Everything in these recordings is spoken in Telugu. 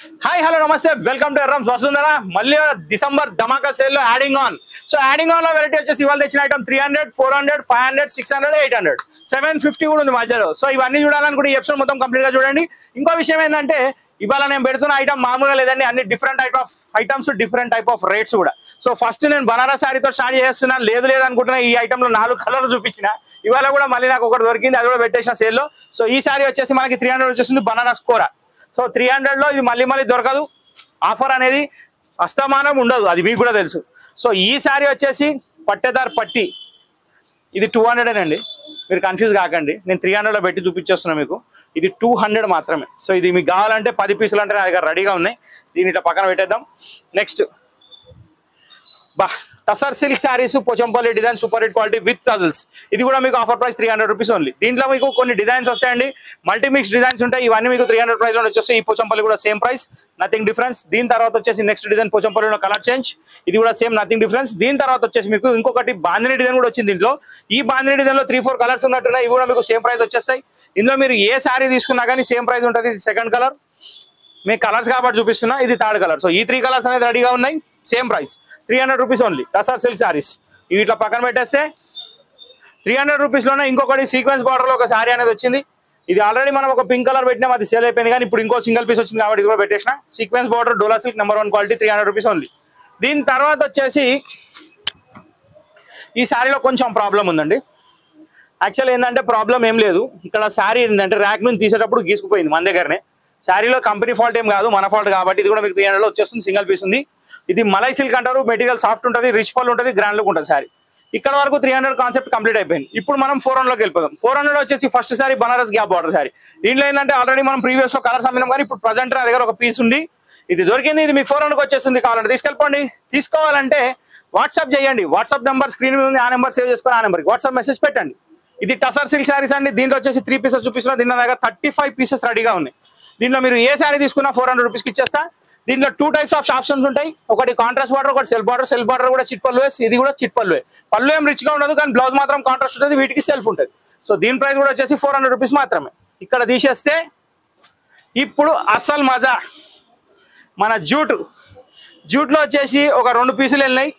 హాయ్ హలో నమస్తే వెల్కమ్ టు ఎర్రమ్స్ వస్తుందనా మళ్ళీ డిసెంబర్ ధమాకా సేల్ లో adding on. So adding on లో వెరైటీ వచ్చేసి ఇవాళ తెచ్చిన ఐటమ్ 300, 400, 500, 600, 800, 750 కూడా ఉంది మధ్యలో. సో ఇవన్నీ చూడాలనుకుంటే ఈ ఎపిసోడ్ మొత్తం కంప్లీట్ గా చూడండి. ఇంకో విషయం ఏంటంటే ఇవాళ నేను పెడుతున్న ఐటమ్ మామూలుగా లేదండి, అన్ని different type of items, different type of rates కూడా. సో ఫస్ట్ నేను బనారస్ శారీతో స్టార్ట్ చేస్తున్నాను. లేదు అనుకుంటున్నా ఈ ఐటమ్ లో 4 కలర్లు చూపించిన. ఇవాళ కూడా మళ్ళీ నాకు ఒకటి దొరికింది, అది కూడా పెట్టేసిన సేల్ లో. సో ఈ శారీ వచ్చేసి మనకి 300 వచ్చేసింది బనారస్ కోరా. సో 300 లో ఇది మళ్ళీ దొరకదు, ఆఫర్ అనేది అస్తమానం ఉండదు, అది మీకు కూడా తెలుసు. సో ఈ శారీ వచ్చేసి పట్టేదార్ పట్టి, ఇది 200 అండి, మీరు కన్ఫ్యూజ్ కాకండి. నేను 300 లో పెట్టి చూపించేస్తున్నా మీకు, ఇది 200 మాత్రమే. సో ఇది మీకు కావాలంటే 10 పీసులు అంటే నా దగ్గర రెడీగా ఉన్నాయి. దీన్ని ఇట్లా పక్కన పెట్టేద్దాం. Next tussar silk saris, Pochampally design, super hit quality with tassels. ఇది కూడా మీకు ఆఫర్ ప్రైస్ 300 రూపీస్ ఓన్లీ. దీంట్లో మీకు కొన్ని డిజైన్స్ వస్తాయండి, మల్టీమిక్స్ డిజైన్స్ ఉంటాయి. ఇవన్నీ మీకు 300 ప్రైస్ లో వచ్చేసి. ఈ పోచంపల్లి కూడా సేమ్ ప్రైస్, నథింగ్ డిఫరెన్స్. దీని తర్వాత వచ్చేసి నెక్స్ట్ డిజైన్ పోచంపల్లిలో కలర్ చేంజ్, ఇది కూడా సేమ్, నథింగ్ డిఫరెన్స్. దీని తర్వాత వచ్చేసి మీకు ఇంకొకటి బాందిని డిజైన్ కూడా వచ్చింది. దీంట్లో ఈ బాందిని డిజైన్ లో 3-4 కలర్స్ ఉన్నట్టున్నాయి. ఇవి కూడా మీకు సేమ్ ప్రైస్ వచ్చేస్తాయి. ఇందులో మీరు ఏ శారీ తీసుకున్నా కానీ సేమ్ ప్రైస్ ఉంటుంది. ఇది సెకండ్ కలర్, మీకు కలర్స్ కాబట్టి చూపిస్తున్నా. ఇది థర్డ్ కలర్. సో ఈ 3 కలర్స్ అనేది రెడీగా ఉన్నాయి, same price 300 rupees only. Tussar silk saris ఇవి ఇట్లా పక్కన పెట్టేస్తే 300 రూపీస్ లోనే ఇంకొకటి సీక్వెన్స్ బార్డర్ లో ఒక శారీ అనేది వచ్చింది. ఇది ఆల్రెడీ మనం ఒక పింక్ కలర్ పెట్టినాం, అది సేల్ అయిపోయింది. కానీ ఇప్పుడు ఇంకో సింగిల్ పీస్ వచ్చింది కాబట్టి ఇది కూడా పెట్టేసిన. సీక్వెన్స్ బార్డర్ డోలా silk number 1 quality 300 rupees only. దీని తర్వాత వచ్చేసి ఈ శారీలో కొంచెం ప్రాబ్లం ఉందండి. యాక్చువల్ ఏంటంటే ప్రాబ్లం ఏం లేదు, ఇక్కడ శారీ ఏంటంటే ర్యాక్ నుంచి తీసేటప్పుడు గీసుకుపోయింది మన దగ్గరనే. శారీలో కంపెనీ ఫాల్ట్ ఏం కాదు, మన ఫాల్ట్ కాబట్టి. ఇది కూడా మీకు 300 లో వచ్చేస్తుంది, సింగిల్ పీస్ ఉంది. ఇది మలై సిల్క్ అంటారు, మెటీరియల్ సాఫ్ట్ ఉంటుంది, రిచ్ పళ్ళు ఉంటుంది, గ్రాండ్ లుక్ ఉంటుంది శారీ. ఇక్కడ వరకు 300 కాన్సెప్ట్ కంప్లీట్ అయిపోయింది. ఇప్పుడు మనం 400 లోకి వెళ్ళిపోదాం. 400 వచ్చేసి first sari Banaras gap border sari. దీంట్లో ఏంటంటే ఆల్రెడీ మనం ప్రీవియస్ లో కలర్స్ అమ్మినాం, కానీ ఇప్పుడు ప్రజెంట్ నా దగ్గర ఒక పీస్ ఉంది, ఇది దొరికింది. ఇది మీకు 400కి వచ్చేస్తుంది. కావాలంటే తీసుకెళ్ళిపోండి. తీసుకోవాలంటే వాట్సాప్ చేయండి. వాట్సాప్ నెంబర్ స్క్రీన్ మీద ఉంది, ఆ నెంబర్ సేవ్ చేసుకొని ఆ నెంబర్కి వాట్సాప్ మెసేజ్ పెట్టండి. ఇది టసర్ సిల్క్ శారీస్ అండి. దీంట్లో వచ్చేసి 3 పీసెస్ చూపిస్తున్నా. దీంట్లో దగ్గర 35 పీసెస్ రెడీగా ఉన్నాయి. దీంట్లో మీరు ఏ శారీ తీసుకున్నా 400 రూపీస్కి ఇచ్చేస్తా. దీంట్లో 2 టైప్స్ ఆఫ్ ఆప్షన్స్ ఉంటాయి. ఒకటి కాంట్రాస్ట్ బార్డర్, ఒకటి సెల్ఫ్ బార్డర్. సెల్ఫ్ బార్డర్ కూడా చిట్ పళ్ళు, ఇది కూడా చిట్ పళ్ళు. పళ్ళు ఏం రిచ్ గా ఉండదు, కానీ బ్లౌజ్ మాత్రం కాంట్రాస్ట్ ఉంటుంది, వీటికి సెల్ఫ్ ఉంటుంది. సో దీని ప్రైస్ కూడా వచ్చేసి 400 రూపీస్ మాత్రమే. ఇక్కడ తీసేస్తే ఇప్పుడు అసలు మజా మన జూట్లో వచ్చేసి ఒక 2 పీసులు వెళ్ళినాయి.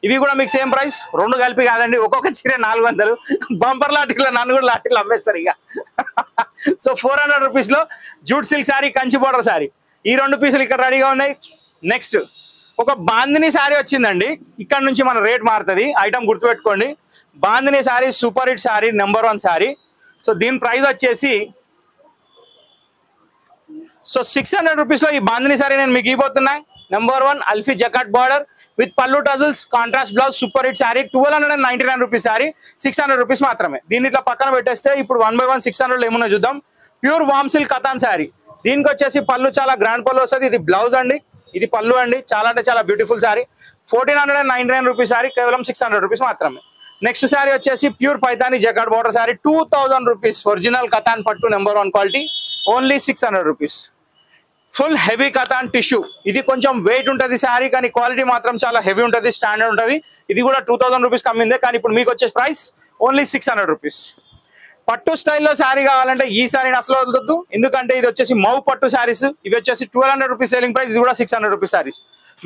ఇవి కూడా మీకు సేమ్ ప్రైస్, 2 కలిపి కాదండి. ఒక్కొక్క చీర 400. బంపర్ లాటిల్లో నన్ను కూడా లాటిల్లో అమ్మేస్తారు ఇక. సో 400 రూపీస్ లో jute silk sari, Kanchi border sari, ఈ 2 పీసులు ఇక్కడ రెడీగా ఉన్నాయి. నెక్స్ట్ ఒక బాందిని శారీ వచ్చిందండి. ఇక్కడ నుంచి మన రేట్ మారుతుంది, ఐటమ్ గుర్తుపెట్టుకోండి. Bandhani sari super hit sari, number 1 sari. So దీని ప్రైస్ వచ్చేసి 600 రూపీస్ లో ఈ బాందిని శారీ నేను మీకు ఇవ్వబోతున్నా. నెంబర్ 1 అల్ఫీ జకాట్ బార్డర్ విత్ పల్లు tassels, contrast blouse, super hit sari. 1299 rupees sari, 600 rupees మాత్రమే. దీన్ని ఇట్లా పక్కన పెట్టేస్తే ఇప్పుడు 1 by 1 600 ఏమన్నా చూద్దాం. ప్యూర్ వామ్ సిల్క్ కతాన్ శారీ. దీనికి వచ్చేసి పళ్ళు చాలా గ్రాండ్ పళ్ళు వస్తుంది. ఇది బ్లౌజ్ అండి, ఇది పళ్ళు అండి. చాలా అంటే చాలా బ్యూటిఫుల్ శారీ. 1499 రూపీస్ శారీ, కేవలం 600 రూపీస్ మాత్రమే. నెక్స్ట్ శారీ వచ్చేసి pure Paithani jacquard border sari, 2000 rupees. Original katan పట్టు, number 1 quality, only 600 rupees. Full heavy katan tissue. ఇది కొంచెం వెయిట్ ఉంటుంది శారీ, కానీ క్వాలిటీ మాత్రం చాలా హెవీ ఉంటుంది, స్టాండర్డ్ ఉంటుంది. ఇది కూడా 2000 రూపీస్ కమ్మిందే, కానీ ఇప్పుడు మీకు వచ్చే ప్రైస్ ఓన్లీ 600 రూపీస్. పట్టు స్టైల్లో శారీ కావాలంటే ఈ శారీని అసలు వదలొద్దు, ఎందుకంటే ఇది వచ్చేసి మౌ పట్టు శారీస్. ఇవి వచ్చేసి 1200 రూపీస్ సేలింగ్ ప్రైస్, ఇది కూడా 600 రూపీస్ శారీస్.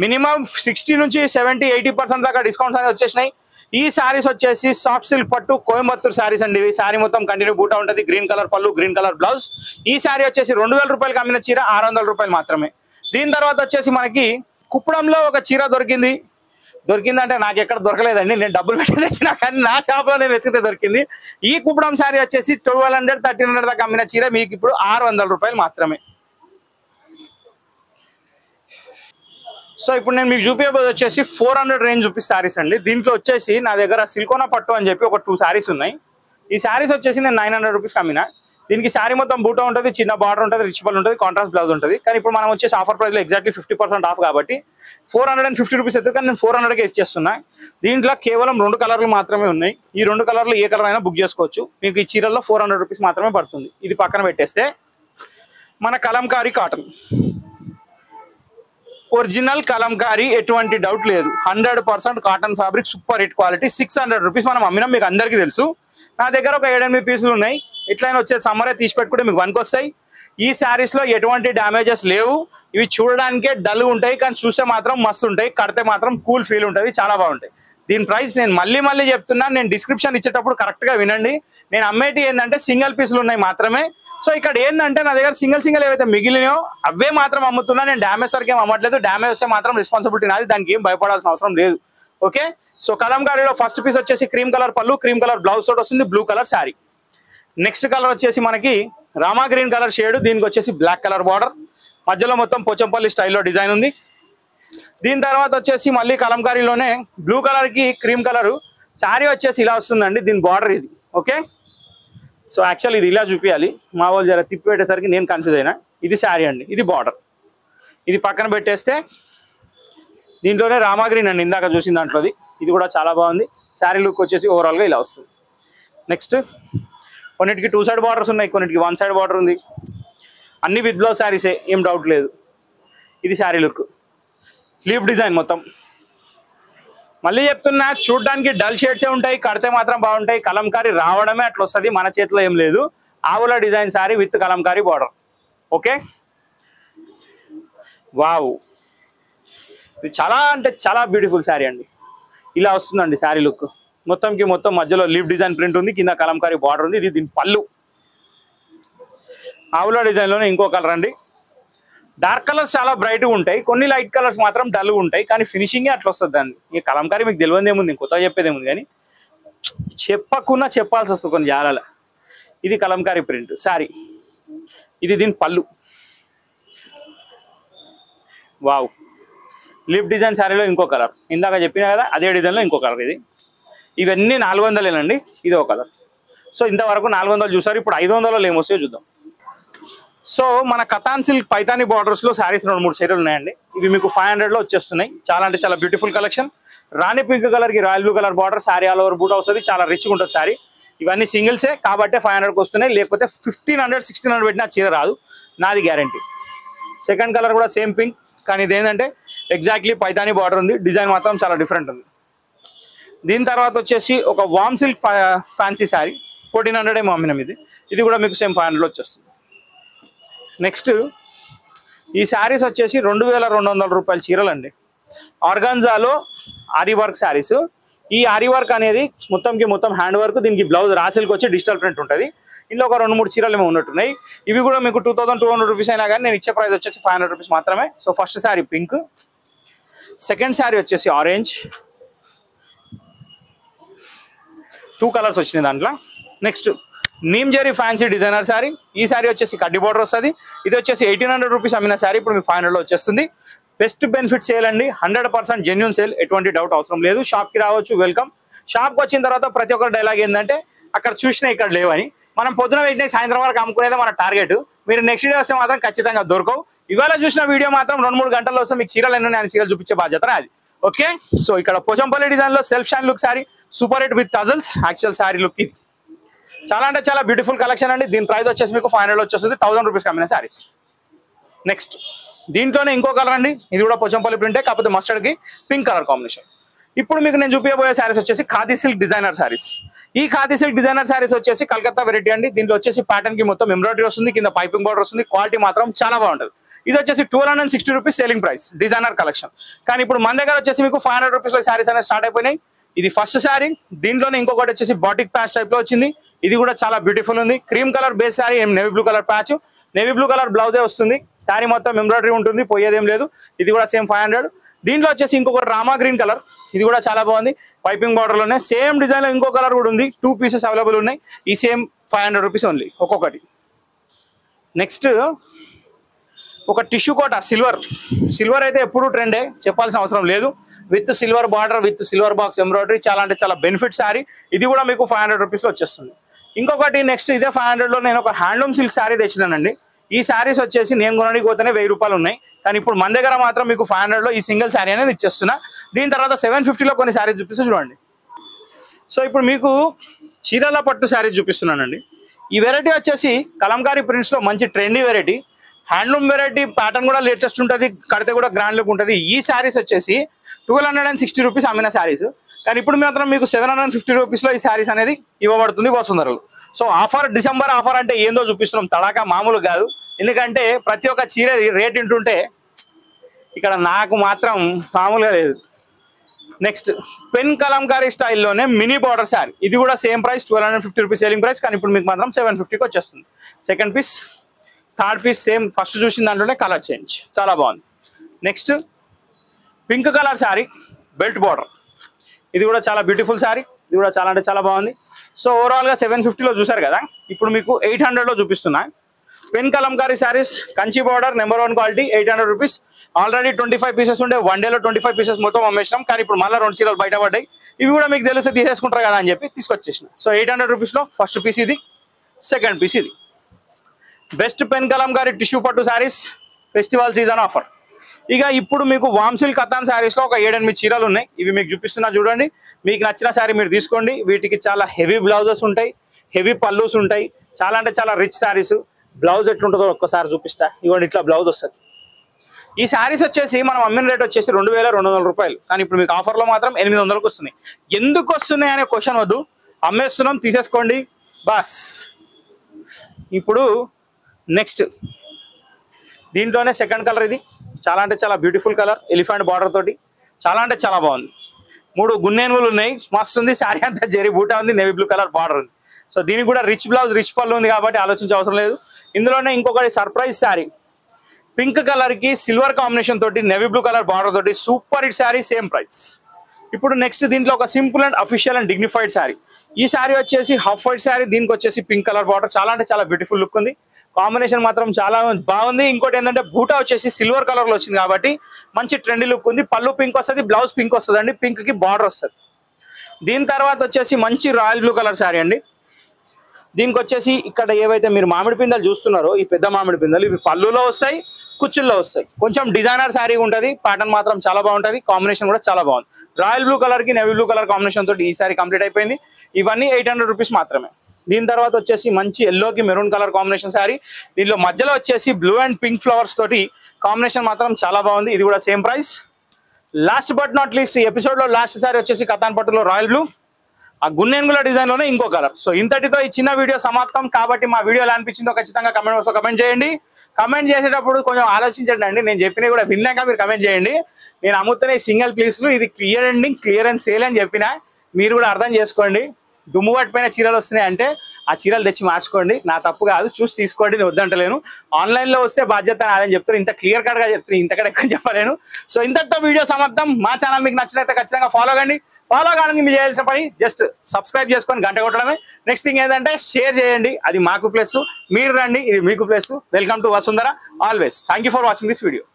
మినిమం 60 నుంచి 70-80% దాకా డిస్కౌంట్స్ అనేది వచ్చేసినాయి. ఈ శారీస్ వచ్చేసి సాఫ్ట్ సిల్క్ పట్టు కోయంబత్తూర్ శారీస్ అండి. ఇవి శారీ మొత్తం కంటిన్యూ బూటా ఉంటుంది, గ్రీన్ కలర్ పళ్ళు, గ్రీన్ కలర్ బ్లౌజ్. ఈ శారీ వచ్చేసి 2000 రూపాయలకి అమ్మిన చీర 600 రూపాయలు మాత్రమే. దీని తర్వాత వచ్చేసి మనకి కుప్పడంలో ఒక చీర దొరికిందంటే నాకు ఎక్కడ దొరకలేదండి, నేను డబ్బులు పెట్టి తెచ్చినా, కానీ నా షాప్ లో నేను వెతికితే దొరికింది. ఈ కుప్పడం శారీ వచ్చేసి 1200-1300 దాకా అమ్మిన చీర మీకు ఇప్పుడు 600 రూపాయలు మాత్రమే. సో ఇప్పుడు నేను మీకు చూపించబోయేది వచ్చేసి 400 రేంజ్ రూపీస్ శారీస్ అండి. దీంట్లో వచ్చేసి నా దగ్గర సిల్కోనా పట్టు అని చెప్పి ఒక 2 శారీస్ ఉన్నాయి. ఈ శారీస్ వచ్చేసి నేను 900 రూపీస్కి అమ్మిన. దీనికి శారీ మొత్తం బూటా ఉంటుంది, చిన్న బార్డర్ ఉంటుంది, రిచ్ పళ్ళు ఉంటుంది, కాంట్రాస్ట్ బ్లౌజ్ ఉంటుంది. కానీ ఇప్పుడు మనం వచ్చేసి ఆఫర్ ప్రైస్లో ఎగ్జాక్ట్లీ 50% ఆఫ్ కాబట్టి 450 రూపీస్ అయితే, కానీ నేను 400కే ఇచ్చేస్తున్నా. దీంట్లో కేవలం 2 కలర్లు మాత్రమే ఉన్నాయి. ఈ 2 కలర్లు ఏ కలర్ అయినా బుక్ చేసుకోవచ్చు. మీకు ఈ చీరల్లో 400 రూపీస్ మాత్రమే పడుతుంది. ఇది పక్కన పెట్టేస్తే మన కలంకారీ కాటన్, ఒరిజినల్ కలంకారీ, ఎటువంటి డౌట్ లేదు, 100% cotton fabric, super hit quality, 600 rupees మనం అమ్మినాం, మీకు అందరికీ తెలుసు. నా దగ్గర ఒక 7-8 పీసులు ఉన్నాయి. ఇట్లయినా వచ్చే సమ్మరే తీసి పెట్టుకుంటే మీకు వస్తాయి. ఈ శారీస్ లో ఎటువంటి డ్యామేజెస్ లేవు. ఇవి చూడడానికే డల్ ఉంటాయి కానీ చూస్తే మాత్రం మస్తు ఉంటాయి. కడితే మాత్రం కూల్ ఫీల్ ఉంటుంది, చాలా బాగుంటాయి. దీని ప్రైస్ నేను మళ్ళీ చెప్తున్నాను. నేను డిస్క్రిప్షన్ ఇచ్చేటప్పుడు కరెక్ట్ గా వినండి. నేను అమ్మేటి ఏంటంటే సింగిల్ పీసులు ఉన్నాయి మాత్రమే. సో ఇక్కడ ఏంటంటే నా దగ్గర సింగిల్ ఏవైతే మిగిలినాయో అవే మాత్రం అమ్ముతున్నా. నేను డ్యామేజ్ సరికి ఏం అమ్మట్లేదు. డ్యామేజ్ వస్తే మాత్రం రెస్పాన్సిబిలిటీ నాది, దానికి ఏం భయపడాల్సిన అవసరం లేదు. ఓకే, సో కలంకారీలో ఫస్ట్ పీస్ వచ్చేసి క్రీమ్ కలర్ పళ్ళు, క్రీమ్ కలర్ బ్లౌజ్ తోటి వస్తుంది, blue colour sari. Next colour వచ్చేసి మనకి రామా గ్రీన్ కలర్ షేడ్, దీనికి వచ్చేసి బ్లాక్ కలర్ బార్డర్, మధ్యలో మొత్తం పోచంపల్లి స్టైల్లో డిజైన్ ఉంది. దీని తర్వాత వచ్చేసి మళ్ళీ కలంకారీలోనే బ్లూ కలర్ కి క్రీమ్ కలర్ శారీ వచ్చేసి ఇలా వస్తుందండి. దీని బార్డర్ ఇది. ఓకే, సో యాక్చువల్ ఇది ఇలా చూపించాలి, మా వాళ్ళు జర తిప్పి పెట్టేసరికి నేను కన్ఫ్యూజ్ అయినా. ఇది శారీ అండి, ఇది బార్డర్. ఇది పక్కన పెట్టేస్తే దీంట్లోనే రామా గ్రీన్ అండి ఇందాక చూసిన దాంట్లోది. ఇది కూడా చాలా బాగుంది. శారీ లుక్ వచ్చేసి ఓవరాల్గా ఇలా వస్తుంది. నెక్స్ట్ కొన్నిటికి 2 సైడ్ బార్డర్స్ ఉన్నాయి, కొన్నిటికి 1 సైడ్ బార్డర్ ఉంది. అన్ని విత్ బ్లౌజ్ శారీసే, ఏం డౌట్ లేదు. ఇది శారీ లుక్, లీఫ్ డిజైన్ మొత్తం. మళ్ళీ చెప్తున్నా, చూడడానికి డల్ షేడ్సే ఉంటాయి, కడితే మాత్రం బాగుంటాయి. కలంకారీ రావడమే అట్లా వస్తుంది, మన చేతిలో ఏం లేదు. ఆవుల design sari with Kalamkari border. Okay, wow, ఇది చాలా అంటే చాలా బ్యూటిఫుల్ శారీ అండి. ఇలా వస్తుందండి శారీ లుక్. మొత్తంకి మొత్తం మధ్యలో లీఫ్ డిజైన్ ప్రింట్ ఉంది, కింద కలంకారీ బార్డర్ ఉంది. ఇది దీని పళ్ళు. ఆవుల డిజైన్లోనే ఇంకో కలర్ అండి. డార్క్ కలర్స్ చాలా బ్రైట్గా ఉంటాయి, కొన్ని లైట్ కలర్స్ మాత్రం డల్గా ఉంటాయి, కానీ ఫినిషింగే అట్లా వస్తుంది దాన్ని. ఈ కలంకారీ మీకు తెలియదు ఏముంది, కొత్తగా చెప్పేది ఏముంది, కానీ చెప్పకున్నా చెప్పాల్సి వస్తుంది కొన్ని జాలాల. ఇది కలంకారీ ప్రింట్ శారీ, ఇది దీని పళ్ళు. వావ్, లీఫ్ డిజైన్ శారీలో ఇంకో కలర్, ఇందాక చెప్పినా కదా అదే డిజైన్లో ఇంకో కలర్. ఇది ఇవన్నీ 400ఏనండి, ఇది ఒక కలర్. సో ఇంతవరకు 400 చూసారు, ఇప్పుడు 500లో ఏమొస్తాయో చూద్దాం. సో మన కతాన్ సిల్క్ పైతాని బార్డర్స్లో శారీస్ 2-3 చీరలు ఉన్నాయండి. ఇవి మీకు 500లో వచ్చేస్తున్నాయి. చాలా అంటే చాలా బ్యూటిఫుల్ కలెక్షన్. రాణి పింక్ కలర్కి royal blue colour border, sari all over boot వస్తుంది, చాలా రిచ్గా ఉంటుంది శారీ. ఇవన్నీ సింగిల్సే కాబట్టి 500కి వస్తున్నాయి, లేకపోతే 1500-1600 పెట్టినా చీర రాదు, నాది గ్యారంటీ. సెకండ్ కలర్ కూడా సేమ్ పింక్, కానీ ఇదేంటంటే ఎగ్జాక్ట్లీ పైతాని బార్డర్ ఉంది, డిజైన్ మాత్రం చాలా డిఫరెంట్ ఉంది. దీని తర్వాత వచ్చేసి ఒక వామ్ సిల్క్ ఫ్యాన్సీ శారీ 1400 ఏమో అమ్మినాం. ఇది కూడా మీకు సేమ్ 500లో వచ్చేస్తుంది. నెక్స్ట్ ఈ శారీస్ వచ్చేసి 2200 రూపాయల చీరలు అండి. ఆర్గాన్జాలో ఆరీ వర్క్ శారీస్. ఈ ఆరీ వర్క్ అనేది మొత్తం హ్యాండ్ వర్క్, దీనికి బ్లౌజ్ రాసిల్కి వచ్చి డిజిటల్ ప్రింట్ ఉంటుంది. ఇందులో ఒక 2-3 చీరలు ఏమో ఉన్నట్టున్నాయి. ఇవి కూడా మీకు 2200 రూపీస్ అయినా కానీ నేను ఇచ్చే ప్రైస్ వచ్చేసి 500 రూపీస్ మాత్రమే. So first sari pink, second sari వచ్చేసి ఆరెంజ్, 2 కలర్స్ వచ్చినాయి దాంట్లో. Next neem zari fancy designer sari. ఈ శారీ వచ్చేసి కడ్డీ బార్డర్ వస్తుంది. ఇది వచ్చేసి 1800 రూపీస్ అమ్మిన శారీ ఇప్పుడు మీకు 500లో వచ్చేస్తుంది. బెస్ట్ బెనిఫిట్ సేల్ అండి, 100% జెన్యూన్ సేల్, ఎటువంటి డౌట్ అవసరం లేదు. షాప్కి రావచ్చు, వెల్కమ్. షాప్కి వచ్చిన తర్వాత ప్రతి ఒక్కరు డైలాగ్ ఏంటంటే అక్కడ చూసినా ఇక్కడ లేవని. మనం పొద్దున పెట్టిన సాయంత్రం వరకు అమ్ముకునేదే మన టార్గెట్. మీరు నెక్స్ట్ డే వస్తే మాత్రం ఖచ్చితంగా దొరకవు. ఇవాళ చూసిన వీడియో మాత్రం 2-3 గంటల్లో వస్తే మీకు చీరలు ఎన్నో నేను చీరలు చూపించే బాధ్యత అది. ఓకే, సో ఇక్కడ పోచంపల్లి డిజైన్లో self shine look sari, super hit with tassels. Actual sari look ఇది చాలా అంటే చాలా బ్యూటిఫుల్ కలెక్షన్ అండి. దీని ప్రైస్ వచ్చేసి మీకు 500లో వచ్చేస్తుంది, 1000 రూపీస్ కమ్మిన శారీస్. నెక్స్ట్ దీంట్లోనే ఇంకో కలర్ అండి, ఇది కూడా పోచంపల్లి ప్రింటే, కాకపోతే మస్టర్డ్కి పింక్ కలర్ కాంబినేషన్. ఇప్పుడు మీకు నేను చూపించబోయే శారీస్ వచ్చేసి ఖాదీ సిల్క్ డిజైనర్ శారీస్. ఈ ఖాదీ సిల్క్ డిజైనర్ శారీస్ వచ్చేసి కలకత్తా వెరైటీ అండి. దీంట్లో వచ్చేసి ప్యాటర్న్ కి మొత్తం ఎంబ్రాయిడరీ వస్తుంది, కింద పైపింగ్ బార్డర్ వస్తుంది. క్వాలిటీ మాత్రం చాలా బాగుంటుంది. ఇది వచ్చేసి 1260 rupees selling price, designer collection. కానీ ఇప్పుడు మన దగ్గర వచ్చేసి మీకు 500 రూపీస్లో శారీస్ అనేది స్టార్ట్ అయిపోయినాయి. ఇది ఫస్ట్ శారీ. దీంట్లోనే ఇంకొకటి వచ్చేసి బాటిక్ ప్యాచ్ టైప్ లో వచ్చింది. ఇది కూడా చాలా బ్యూటిఫుల్ ఉంది. Cream colour base sari, navy blue colour patch, navy blue colour బ్లౌజే వస్తుంది. శారీ మొత్తం ఎంబ్రాయిడరీ ఉంటుంది, పోయేదేం లేదు. ఇది కూడా సేమ్ 500. దీంట్లో వచ్చేసి ఇంకొకటి రామా గ్రీన్ కలర్, ఇది కూడా చాలా బాగుంది. పైపింగ్ బార్డర్ లోనే సేమ్ డిజైన్ లో ఇంకో కలర్ కూడా ఉంది. 2 పీసెస్ అవైలబుల్ ఉన్నాయి. ఈ సేమ్ 500 రూపీస్ ఓన్లీ ఒక్కొక్కటి. నెక్స్ట్ ఒక టిష్యూ కోట సిల్వర్ అయితే ఎప్పుడు ట్రెండే, చెప్పాల్సిన అవసరం లేదు. With silver border, with silver box embroidery, చాలా అంటే చాలా బెనిఫిట్ శారీ. ఇది కూడా మీకు 500 రూపీస్లో వచ్చేస్తుంది. ఇంకొకటి నెక్స్ట్ ఇదే 500లో నేను ఒక హ్యాండ్లూమ్ సిల్క్ శారీ తెచ్చినానండి. ఈ శారీస్ వచ్చేసి నేను కొనడానికి పోతేనే 1000 రూపాయలు ఉన్నాయి. కానీ ఇప్పుడు మన దగ్గర మాత్రం మీకు 500లో ఈ సింగిల్ శారీ అనేది ఇచ్చేస్తున్నా. దీని తర్వాత 750లో కొన్ని శారీస్ చూపిస్తే చూడండి. సో ఇప్పుడు మీకు చీరల పట్టు శారీస్ చూపిస్తున్నానండి. ఈ వెరైటీ వచ్చేసి కలంకారీ ప్రింట్స్లో మంచి trendy variety, handloom variety. Pattern కూడా లేటెస్ట్ ఉంటుంది, కడితే కూడా గ్రాండ్ లుక్ ఉంటుంది. ఈ శారీస్ వచ్చేసి 1260 రూపీస్ అమ్మిన శారీస్. కానీ ఇప్పుడు మాత్రం మీకు 750 రూపీస్లో ఈ శారీస్ అనేది ఇవ్వబడుతుంది వసుంధరలో. సో ఆఫర్ డిసెంబర్ ఆఫర్ అంటే ఏందో చూపిస్తున్నాం, తడాకా మామూలు కాదు. ఎందుకంటే ప్రతి ఒక్క చీర రేట్ వింటుంటే ఇక్కడ నాకు మాత్రం మామూలుగా లేదు. నెక్స్ట్ పెన్ కలంకారీ స్టైల్లోనే మినీ బార్డర్ శారీ, ఇది కూడా same price 1250 rupees selling price, కానీ ఇప్పుడు మీకు మాత్రం 750కి వచ్చేస్తుంది. Second piece, third piece same first చూసిన దాంట్లోనే కలర్ చేంజ్, చాలా బాగుంది. Next pink colour sari belt border, ఇది కూడా చాలా బ్యూటిఫుల్ శారీ, ఇది కూడా చాలా అంటే చాలా బాగుంది. సో ఓవరాల్గా 750లో చూసారు కదా, ఇప్పుడు మీకు 800లో చూపిస్తున్నా. Pen Kalamkari saris Kanchi border number 1 quality 800 rupees. Already 25 pieces ఉండే, వన్ డేలో 25 పీసెస్ మొత్తం అమ్మేసినాం, కానీ ఇప్పుడు మళ్ళీ 2 చీరలు బయటపడ్డాయి. ఇవి కూడా మీకు తెలిస్తే తీసేసుకుంటారు కదా అని చెప్పి తీసుకొచ్చేసిన. సో 800 రూపీస్లో ఫస్ట్ పీస్ ఇది, సెకండ్ పీస్ ఇది. బెస్ట్ పెన్ కలంకారీ టిష్యూ పట్టు శారీస్ ఫెస్టివల్ సీజన్ ఆఫర్. ఇక ఇప్పుడు మీకు వామ్సిల్ కతాన్ శారీస్లో ఒక 7-8 చీరలు ఉన్నాయి, ఇవి మీకు చూపిస్తున్నా చూడండి. మీకు నచ్చిన శారీ మీరు తీసుకోండి. వీటికి చాలా హెవీ బ్లౌజెస్ ఉంటాయి, హెవీ పల్లూస్ ఉంటాయి, చాలా అంటే చాలా రిచ్ శారీస్. బ్లౌజ్ ఎట్లుంటుందో ఒక్కసారి చూపిస్తా, ఇవ్వండి ఇట్లా బ్లౌజ్ వస్తుంది. ఈ శారీస్ వచ్చేసి మనం అమ్మిన రేట్ వచ్చేసి 2200 రూపాయలు, కానీ ఇప్పుడు మీకు ఆఫర్లో మాత్రం 800కి వస్తున్నాయి. ఎందుకు వస్తున్నాయి అనే క్వశ్చన్ వద్దు, అమ్మేస్తున్నాం తీసేసుకోండి బాస్. ఇప్పుడు నెక్స్ట్ దీంట్లోనే సెకండ్ కలర్, ఇది చాలా అంటే చాలా బ్యూటిఫుల్ కలర్, ఎలిఫెంట్ బార్డర్ తోటి చాలా అంటే చాలా బాగుంది. 3 గున్నేనుగులు ఉన్నాయి, మస్తు ఉంది. శారీ అంతా జెరీ బూటా ఉంది, నేవీ బ్లూ కలర్ బార్డర్ ఉంది. సో దీనికి కూడా రిచ్ బ్లౌజ్ రిచ్ పళ్ళు ఉంది కాబట్టి ఆలోచించే అవసరం లేదు. ఇందులోనే ఇంకొకటి సర్ప్రైజ్ శారీ, పింక్ కలర్కి సిల్వర్ కాంబినేషన్ తోటి నేవీ బ్లూ కలర్ బార్డర్ తోటి super hit sari, same price. ఇప్పుడు నెక్స్ట్ దీంట్లో ఒక simple and official and dignified sari. ఈ శారీ వచ్చేసి హాఫ్ వైట్ శారీ, దీనికి వచ్చేసి పింక్ కలర్ బార్డర్, చాలా అంటే చాలా బ్యూటిఫుల్ లుక్ ఉంది. కాంబినేషన్ మాత్రం చాలా బాగుంది. ఇంకోటి ఏంటంటే బూటా వచ్చేసి సిల్వర్ కలర్ లో వచ్చింది కాబట్టి మంచి ట్రెండీ లుక్ ఉంది. పళ్ళు పింక్ వస్తుంది, బ్లౌజ్ పింక్ వస్తుంది అండి, పింక్ కి బార్డర్ వస్తుంది. దీని తర్వాత వచ్చేసి మంచి రాయల్ బ్లూ కలర్ శారీ అండి. దీనికి వచ్చేసి ఇక్కడ ఏవైతే మీరు మామిడి పిందలు చూస్తున్నారో, ఈ పెద్ద మామిడి పిందలు ఇవి పళ్ళులో వస్తాయి, కుచ్చుల్లో వస్తాయి. కొంచెం డిజైనర్ శారీ ఉంటుంది, ప్యాటర్న్ మాత్రం చాలా బాగుంటుంది, కాంబినేషన్ కూడా చాలా బాగుంది. రాయల్ బ్లూ కలర్ కి నేవీ బ్లూ కలర్ కాంబినేషన్ తోటి ఈ శారీ కంప్లీట్ అయిపోయింది. ఇవన్నీ 800 రూపీస్ మాత్రమే. దీని తర్వాత వచ్చేసి మంచి ఎల్లోకి మెరూన్ కలర్ కాంబినేషన్ శారీ, దీనిలో మధ్యలో వచ్చేసి బ్లూ అండ్ పింక్ ఫ్లవర్స్ తోటి కాంబినేషన్ మాత్రం చాలా బాగుంది, ఇది కూడా same price. Last but not least, ఈ ఎపిసోడ్ లో లాస్ట్ శారీ వచ్చేసి కతాన్ పట్టులో రాయల్ బ్లూ, ఆ గున్నెన్గుల డిజైన్ లోనే ఇంకో కలర్. సో ఇంతటితో ఈ చిన్న వీడియో సమాప్తం. కాబట్టి మా వీడియో ఎలా అనిపించిందో ఖచ్చితంగా కమెంట్ బాక్స్ లో కమెంట్ చేయండి. కమెంట్ చేసేటప్పుడు కొంచెం ఆలోచించండి అండి, నేను చెప్పినవి కూడా విన్నాక మీరు కమెంట్ చేయండి. నేను అమ్ముతున్న సింగిల్ పీస్లు, ఇది clear ending clear and sale అని చెప్పిన, మీరు కూడా అర్థం చేసుకోండి. దుమ్ము పట్టిపోయిన చీరలు వస్తున్నాయి అంటే ఆ చీరలు తెచ్చి మార్చుకోండి, నా తప్పు కాదు, చూసి తీసుకోండి, నేను వద్దంటలేను. ఆన్లైన్లో వస్తే బాధ్యత నాదని చెప్తాను, ఇంత క్లియర్ కట్గా చెప్తాను, ఇంతకడ ఎక్కువ చెప్పలేను. సో ఇంతటితో వీడియో సమాప్తం. మా ఛానల్ మీకు నచ్చినట్లయితే ఖచ్చితంగా ఫాలో కండి. ఫాలో కావడానికి మీరు చేయాల్సిన పని జస్ట్ సబ్స్క్రైబ్ చేసుకొని గంట కొట్టడమే. నెక్స్ట్ థింగ్ ఏంటంటే షేర్ చేయండి, అది మాకు ప్లస్, మీరు రండి, ఇది మీకు plus. Welcome to Vasundhara always. Thank you for watching this video.